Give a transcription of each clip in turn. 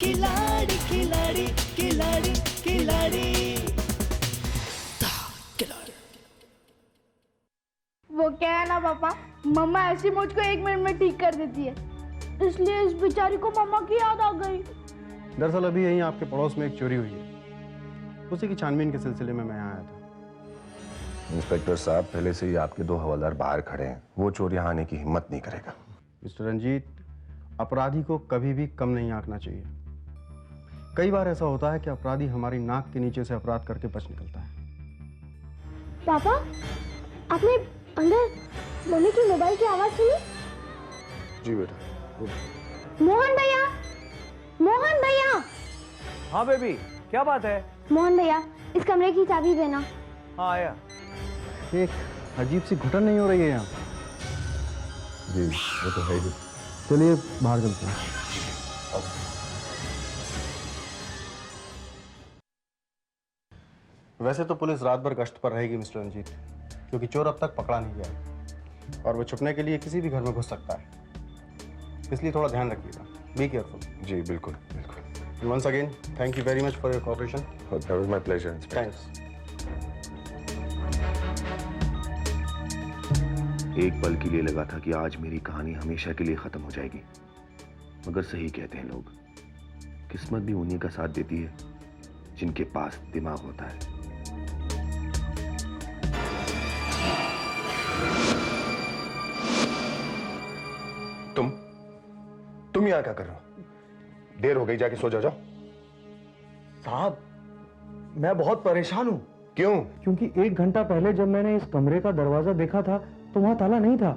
खिलाड़ी खिलाड़ी खिलाड़ी खिलाड़ी। वो क्या है ना पापा, मम्मा ऐसी मुझको 1 मिनट में ठीक कर देती है, इसलिए इस बेचारी को मम्मा की याद आ गई। दरअसल अभी यहीं आपके पड़ोस में एक चोरी हुई है, उसी की छानबीन के सिलसिले में मैं यहाँ आया था। इंस्पेक्टर साहब, पहले से ही आपके 2 हवलदार बाहर खड़े हैं, वो चोर यहाँ आने की हिम्मत नहीं करेगा। मिस्टर रंजीत, अपराधी को कभी भी कम नहीं आंकना चाहिए। कई बार ऐसा होता है कि अपराधी हमारी नाक के नीचे से अपराध करके बच निकलता है। पापा, आपने अंदर मम्मी की मोबाइल की आवाज सुनी? जी बेटा। मोहन भैया, मोहन भैया। हाँ बेबी, क्या बात है? मोहन भैया, इस कमरे की चाबी देना। हाँ आया। एक अजीब सी घुटन नहीं हो रही है यहाँ? जी वो तो है ही। चलिए बाहर चलते हैं। वैसे तो पुलिस रात भर गश्त पर रहेगी मिस्टर रंजीत, क्योंकि चोर अब तक पकड़ा नहीं गया और वो छुपने के लिए किसी भी घर में घुस सकता है, इसलिए थोड़ा ध्यान रखिएगा। Be careful. जी बिल्कुल बिल्कुल। Once again thank you very much for your cooperation. That was my pleasure inspector. Thanks. एक पल के लिए लगा था कि आज मेरी कहानी हमेशा के लिए खत्म हो जाएगी, मगर सही कहते हैं लोग, किस्मत भी उन्हीं का साथ देती है जिनके पास दिमाग होता है। तुम यहाँ क्या कर रहे हो? देर हो गई, जाके सो जाओ। साहब, मैं बहुत परेशान हूँ। क्यों? क्योंकि 1 घंटा पहले जब मैंने इस कमरे का दरवाजा देखा था तो वहां ताला नहीं था,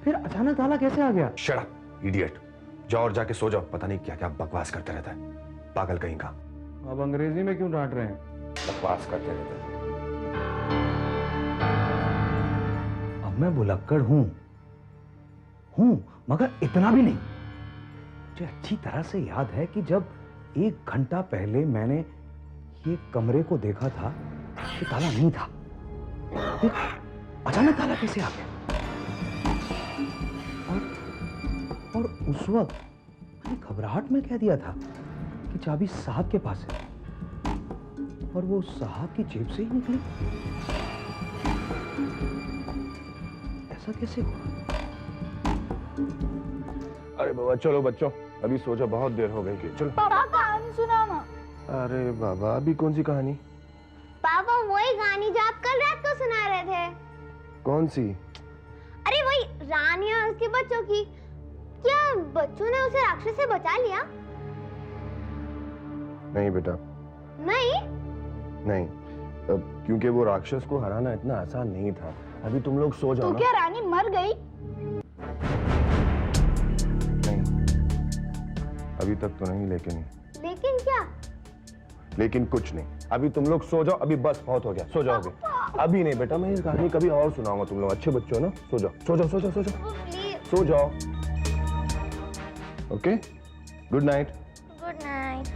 फिर अचानक ताला कैसे आ गया? Shut up idiot. जाओ और जाके सो जाओ। पता नहीं क्या क्या बकवास करते रहता है, पागल कहीं का। अब अंग्रेजी में क्यों डांट रहे हैं? बकवास करते रहता है। अब मैं भुलक्कड़ हूं मगर इतना भी नहीं। मुझे अच्छी तरह से याद है कि जब 1 घंटा पहले मैंने ये कमरे को देखा था कि ताला नहीं था, फिर अचानक ताला कैसे आ गया? और उस वक्त मैंने घबराहट में कह दिया था कि चाबी साहब के पास है, और वो साहब की जेब से ही निकली। ऐसा कैसे हुआ? अरे बाबा चलो बच्चों, अभी सो जाओ, बहुत देर हो गई कि चलो। पापा कहानी सुनाना। अरे बाबा, अभी कौन सी कहानी? पापा वही कहानी जो आप कल रात को सुना रहे थे। कौन सी? अरे वही रानी और उसके बच्चों की। क्या बच्चों ने उसे राक्षस से बचा लिया? नहीं बेटा, नहीं। क्योंकि वो राक्षस को हराना इतना आसान नहीं था। अभी तुम लोग सो जाओ तो ना। क्या रानी मर गई? नहीं, अभी तक तो नहीं, लेकिन क्या? लेकिन कुछ नहीं। अभी तुम लोग सो जाओ, अभी बस बहुत हो गया, सो जाओगे। अभी नहीं बेटा, मैं इस कहानी कभी और सुनाऊंगा। तुम लोग अच्छे बच्चे हो ना, सो जाओ सो जाओ सो जाओ सो जाओ प्लीज। सो जाओ। Okay, good night. Good night.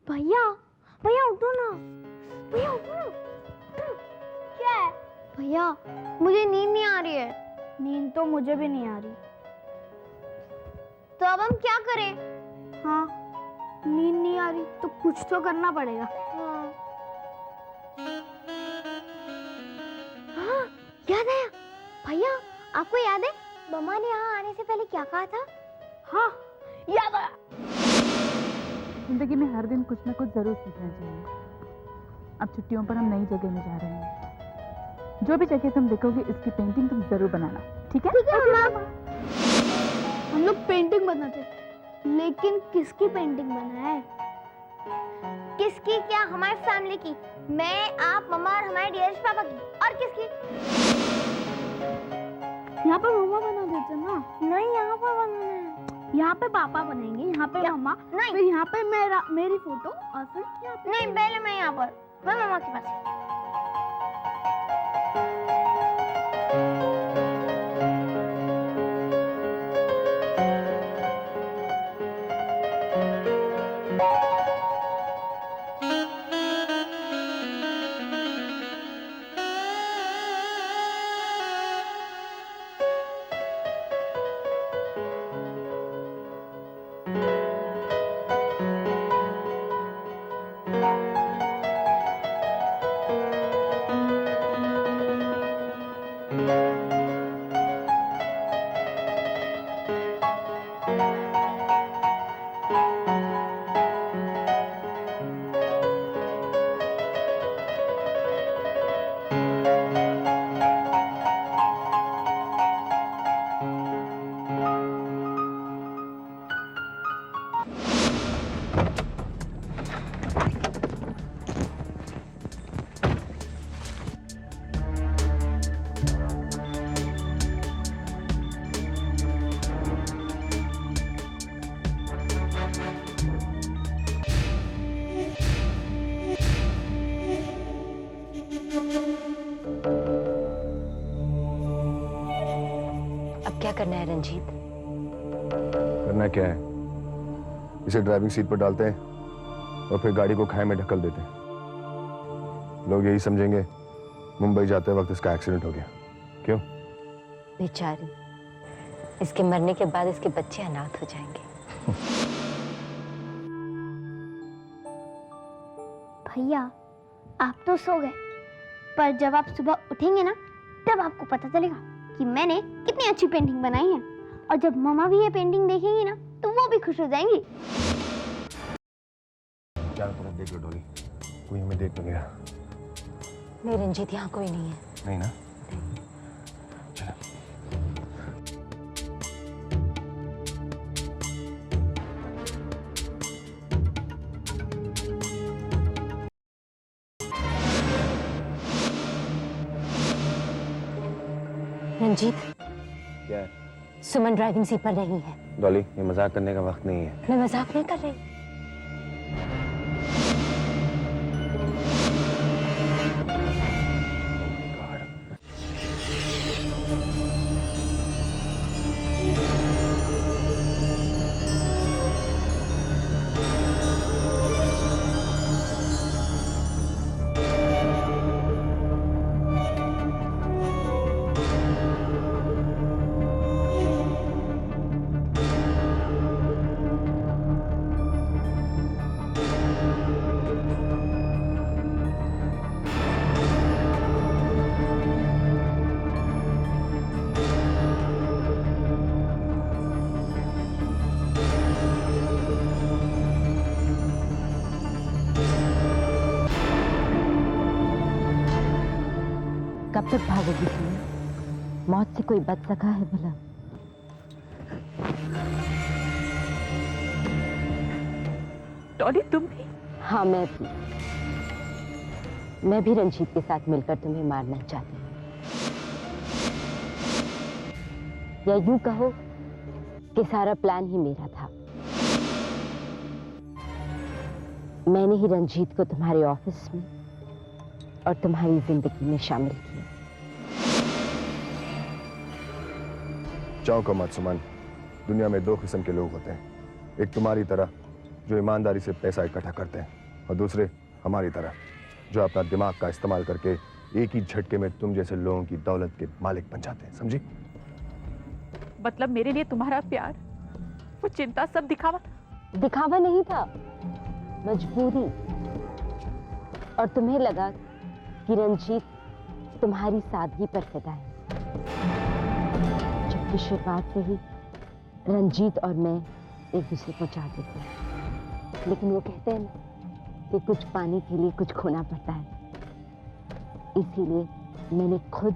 भैया, भैया उठो ना। भैया उठो ना। क्या है? भैया, मुझे नींद नहीं आ रही है। नींद तो मुझे भी नहीं आ रही। तो अब हम क्या करें? हाँ, नींद नहीं आ रही तो कुछ तो करना पड़ेगा। हाँ, याद आया। भैया, आपको याद है मम्मा ने यहाँ आने से पहले क्या कहा था? हाँ, याद आया। जिंदगी में हर दिन कुछ ना कुछ जरूर सीखना चाहिए। अब छुट्टियों पर हम नई जगह में जा रहे हैं। जो भी जगह तुम देखोगे, इसकी पेंटिंग तुम जरूर बनाना, ठीक है? ठीक है मम्मा। हम लोग पेंटिंग बनाते, लेकिन किसकी पेंटिंग बनाए? किसकी क्या? हमारी फैमिली की। मैं, आप, मम्मा और हमारे डियरेस्ट पापा की। और किसकी? यहाँ पर मम्मा बना देते ना। नहीं, यहाँ पर बनाना है। यहाँ पे पापा बनेंगे, यहाँ पे मम्मा, नहीं। फिर यहाँ पे मेरी फोटो, और फिर यहाँ पे नहीं, पहले मैं यहाँ पर। मैं मम्मा के पास। अब क्या करना है रंजीत? करना क्या है, इसे ड्राइविंग सीट पर डालते हैं और फिर गाड़ी को खाई में ढकल देते हैं। लोग यही समझेंगे मुंबई जाते वक्त इसका एक्सीडेंट हो गया। क्यों? बेचारी, इसके मरने के बाद इसके बच्चे अनाथ हो जाएंगे। भैया आप तो सो गए, पर जब आप सुबह उठेंगे ना तब आपको पता चलेगा कि मैंने कितनी अच्छी पेंटिंग बनाई है। और जब मम्मा भी ये पेंटिंग देखेंगी ना तो वो भी खुश हो जाएंगी। चारों तरफ देख लो डोली, कोई हमें देख तो नहीं रहा। नहीं रंजीत, यहाँ कोई नहीं है। नहीं ना? चलो। रंजीत, क्या है? सुमन ड्राइविंग सीट पर नहीं है। डॉली, ये मजाक करने का वक्त नहीं है। मैं मजाक नहीं कर रही। कब तक भागोगी तुम? मौत से कोई बच सका है भला? डॉली तुम भी? हाँ मैं भी रंजीत के साथ मिलकर तुम्हें मारना चाहती हूँ, या यूं कहो कि सारा प्लान ही मेरा था। मैंने ही रंजीत को तुम्हारे ऑफिस में और तुम्हारी जिंदगी में शामिल किया। चौंको मत सुमन, दुनिया में दो किस्म के लोग होते हैं, एक तुम्हारी तरह जो ईमानदारी से पैसा इकट्ठा करते हैं, और दूसरे हमारी तरह जो अपना दिमाग का इस्तेमाल करके एक ही झटके में तुम जैसे लोगों की दौलत के मालिक बन जाते हैं। समझी? मतलब मेरे लिए तुम्हारा प्यार, वो चिंता सब दिखावा नहीं था, मजबूरी। और तुम्हें लगा कि रंजीत तुम्हारी सादगी पर फिदा है, जबकि शुरुआत से ही रंजीत और मैं एक दूसरे को चाहते थे। लेकिन वो कहते हैं ना कि कुछ पाने के लिए कुछ खोना पड़ता है, इसीलिए मैंने खुद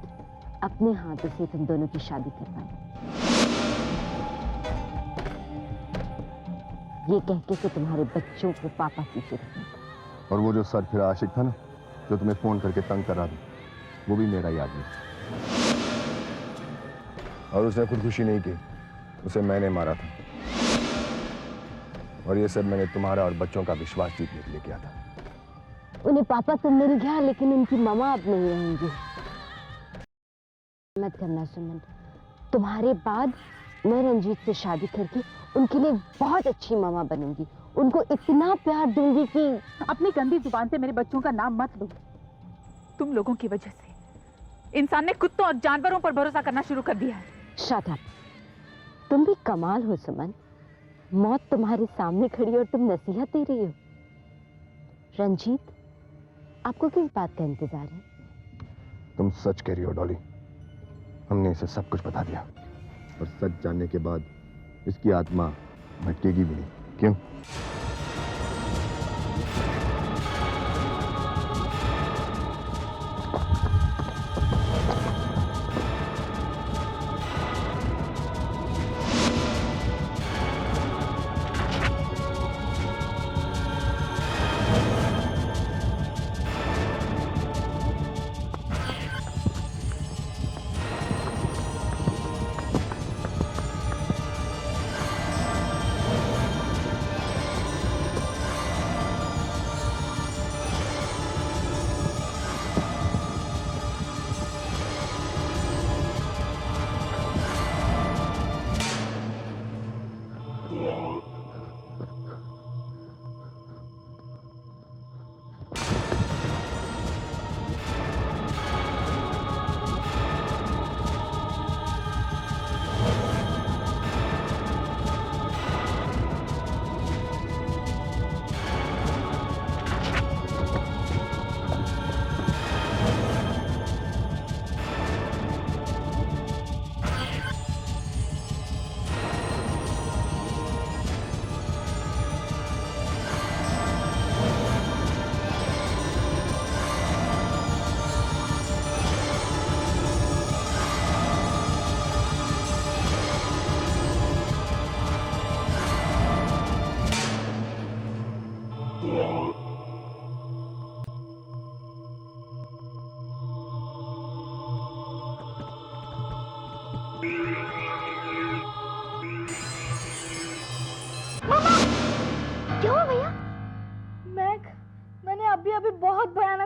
अपने हाथों से तुम दोनों की शादी करवाई, ये कह के कि तुम्हारे बच्चों को पापा की फिक्र। और वो जो सर फिरा आशिक था ना, जो तुम्हें फोन करके तंग करा दो, वो भी मेरा ही आदमी। और उसने खुदकुशी नहीं की, उसे मैंने मारा था। और ये सब मैंने तुम्हारा और बच्चों का विश्वास जीतने के लिए किया था। उन्हें पापा तो मिल गया, लेकिन उनकी मामा अब नहीं रहेंगी। मत करना सुमन, तुम्हारे बाद मैं रंजीत से शादी करके उनके लिए बहुत अच्छी मामा बनूंगी, उनको इतना प्यार दूंगी कि अपनी गंदी जुबान से मेरे बच्चों का नाम मत लो। तुम लोगों की वजह से इंसान ने कुत्तों और जानवरों पर भरोसा करना शुरू कर दिया है। शट अप, तुम भी कमाल हो सुमन, मौत तुम्हारे सामने खड़ी और तुम नसीहत दे रही हो। रंजीत, आपको किस बात का इंतजार है? तुम सच कह रही हो डॉली, हमने इसे सब कुछ बता दिया, और सच जानने के बाद इसकी आत्मा भटकेगी भी नहीं। क्यों?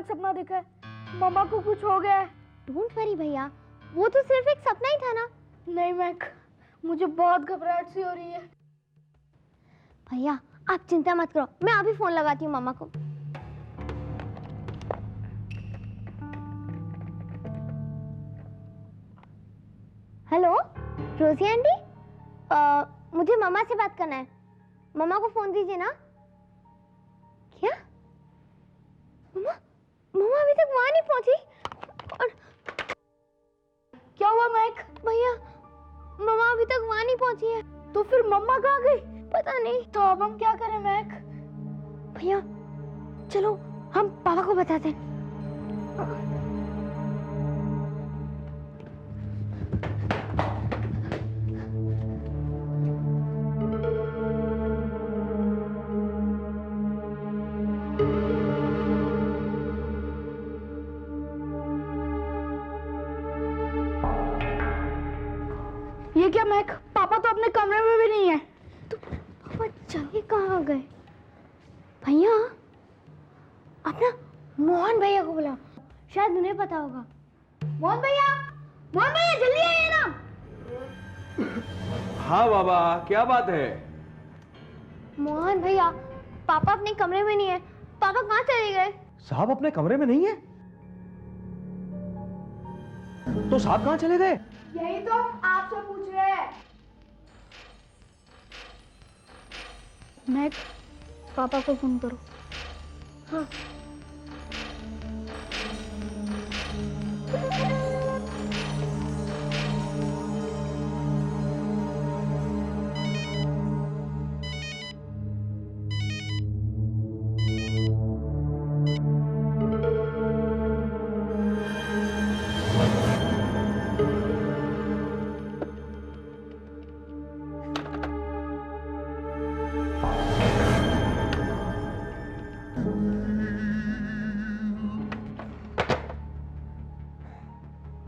सपना देखा है, मम्मा को कुछ हो गया है। डोंट वरी भैया, वो तो सिर्फ एक सपना ही था ना। नहीं मैक, मुझे बहुत घबराहट सी हो रही है। भैया आप चिंता मत करो, मैं अभी फोन लगाती हूँ मम्मा को। हेलो रोजी आंटी, मुझे मम्मा से बात करना है। मम्मा को फोन दीजिए ना। क्या मम्मा मम्मा अभी तक वहां नहीं पहुंची? और क्या हुआ मैक? भैया मम्मा अभी तक वहां नहीं पहुंची है। तो फिर मम्मा कहाँ गई? पता नहीं। तो अब हम क्या करें मैक? भैया चलो हम पापा को बताते हैं। ये क्या मैक? पापा तो अपने कमरे में भी नहीं है। तो पापा चले कहाँ गए? भैया अपना मोहन भैया को बुलाओ, शायद उन्हें पता होगा। मोहन भैया जल्दी आइए ना। हाँ बाबा, क्या बात है? मोहन भैया पापा अपने कमरे में नहीं है। पापा कहाँ चले गए? साहब अपने कमरे में नहीं है? तो साहब कहाँ चले गए? यही तो आपसे पूछ रहे हैं। मैक, पापा को फोन करो। हाँ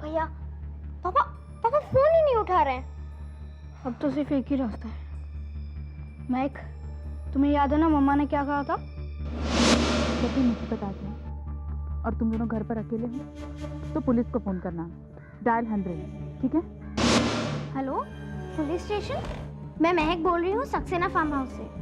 भैया पापा पापा फोन ही नहीं उठा रहे हैं। अब तो सिर्फ एक ही रास्ता है। मैक, तुम्हें याद है ना मम्मा ने क्या कहा था? जब भी मुसीबत आ जाए और तुम दोनों घर पर अकेले हो तो पुलिस को फोन करना, डायल 100, ठीक है? हेलो पुलिस स्टेशन, मैं महक बोल रही हूँ सक्सेना फार्म हाउस से।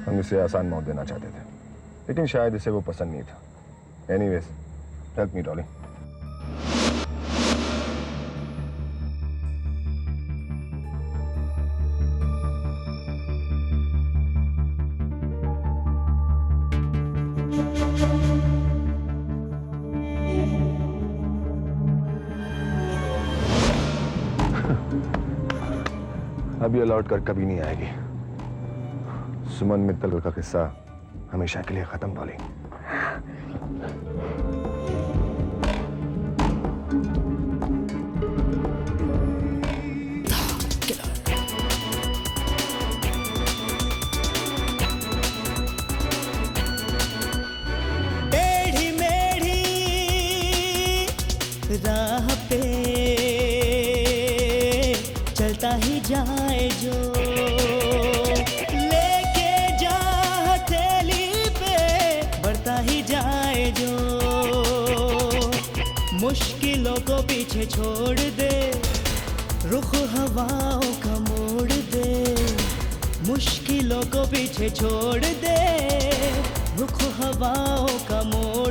हम इसे आसान मौत देना चाहते थे, लेकिन शायद इसे वो पसंद नहीं था। Anyways, help me Dolly. अब ये लौट कर कभी नहीं आएगी। सुमन मित्तल का किस्सा हमेशा के लिए खत्म, डॉली। टेढ़ी मेढ़ी राह पे चलता ही जाए जो, लेके जा हथेली पे बढ़ता ही जाए जो, मुश्किलों को पीछे छोड़ दे, रुख हवाओं का मोड़ दे, मुश्किलों को पीछे छोड़ दे, रुख हवाओं का मोड़